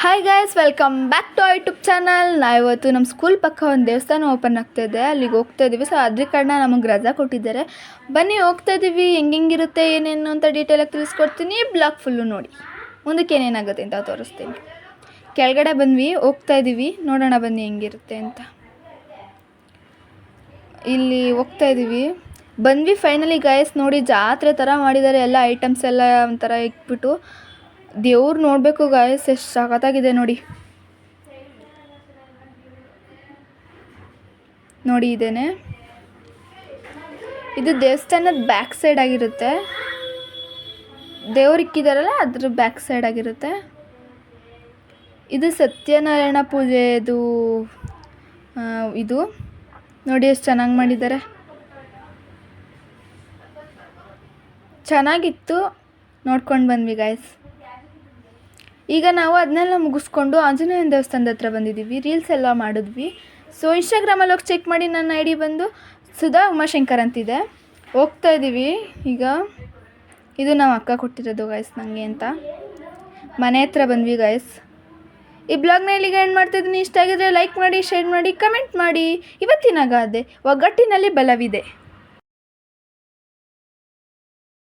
Hi guys, welcome back to YouTube channel. ಇವತ್ತು ನಮ್ಮ school ಪಕ್ಕ ಒಂದು ದೇವಸ್ಥಾನ ಓಪನ್ ಆಗ್ತಾಯಿದೆ, ಅಲ್ಲಿಗೆ ಹೋಗ್ತಾ ಇದ್ದೀವಿ. ಸೊ ಅದ್ರ ಕಾರಣ ನಮಗೆ ರಜಾ ಕೊಟ್ಟಿದ್ದಾರೆ. ಬನ್ನಿ ಹೋಗ್ತಾ ಇದ್ದೀವಿ. ಹೆಂಗಿರುತ್ತೆ ಏನೇನು ಅಂತ ಡೀಟೇಲಾಗಿ ತಿಳಿಸ್ಕೊಡ್ತೀನಿ. ಬ್ಲಾಗ್ ಫುಲ್ಲು ನೋಡಿ, ಮುಂದಕ್ಕೆ ಏನೇನಾಗುತ್ತೆ ಅಂತ ತೋರಿಸ್ತೀನಿ. ಕೆಳಗಡೆ ಬಂದ್ವಿ, ಹೋಗ್ತಾ ಇದ್ದೀವಿ. ನೋಡೋಣ ಬನ್ನಿ ಹೆಂಗಿರುತ್ತೆ ಅಂತ. ಇಲ್ಲಿ ಹೋಗ್ತಾ ಇದ್ದೀವಿ, ಬಂದ್ವಿ ಫೈನಲಿ ಗಾಯ್ಸ್. ನೋಡಿ ಜಾತ್ರೆ ಥರ ಮಾಡಿದ್ದಾರೆ, ಎಲ್ಲ ಐಟಮ್ಸ್ ಎಲ್ಲ ಒಂಥರ ಇಟ್ಬಿಟ್ಟು. ದೇವ್ರು ನೋಡಬೇಕು ಗಾಯ್ಸ್, ಎಷ್ಟು ಸಖತ್ತಾಗಿದೆ ನೋಡಿ. ನೋಡಿ ಇದೇನೆ, ಇದು ದೇವಸ್ಥಾನದ ಬ್ಯಾಕ್ ಸೈಡ್ ಆಗಿರುತ್ತೆ. ದೇವ್ರು ಇಕ್ಕಿದಾರಲ್ಲ ಅದ್ರ ಬ್ಯಾಕ್ ಸೈಡ್ ಆಗಿರುತ್ತೆ. ಇದು ಸತ್ಯನಾರಾಯಣ ಪೂಜೆದು ಇದು ನೋಡಿ ಎಷ್ಟು ಚೆನ್ನಾಗಿ ಮಾಡಿದ್ದಾರೆ. ಚೆನ್ನಾಗಿತ್ತು, ನೋಡ್ಕೊಂಡು ಬಂದ್ವಿ ಗಾಯ್ಸ್. ಈಗ ನಾವು ಅದನ್ನೆಲ್ಲ ಮುಗಿಸ್ಕೊಂಡು ಆಂಜನೇಯನ ದೇವಸ್ಥಾನದ ಹತ್ರ ಬಂದಿದ್ದೀವಿ. ರೀಲ್ಸ್ ಎಲ್ಲ ಮಾಡಿದ್ವಿ. ಸೊ ಇನ್ಸ್ಟಾಗ್ರಾಮಲ್ಲಿ ಹೋಗಿ ಚೆಕ್ ಮಾಡಿ, ನನ್ನ ಐ ಡಿ ಬಂದು ಸುಧಾ ಉಮಾಶಂಕರ್ ಅಂತಿದೆ. ಹೋಗ್ತಾ ಇದ್ದೀವಿ ಈಗ. ಇದು ನಾವು ಅಕ್ಕ ಕೊಟ್ಟಿರೋದು ಗಾಯ್ಸ್ ನನಗೆ ಅಂತ. ಮನೆ ಹತ್ರ ಬಂದ್ವಿ ಗಾಯ್ಸ್. ಈ ಬ್ಲಾಗ್ನ ಇಲ್ಲಿಗೆ ಎಂಡ್ ಮಾಡ್ತಾಯಿದ್ದೀನಿ. ಇಷ್ಟ ಆಗಿದ್ರೆ ಲೈಕ್ ಮಾಡಿ, ಶೇರ್ ಮಾಡಿ, ಕಮೆಂಟ್ ಮಾಡಿ. ಇವತ್ತಿನ ಗಾದೆ ಒಗ್ಗಟ್ಟಿನಲ್ಲಿ ಬಲವಿದೆ.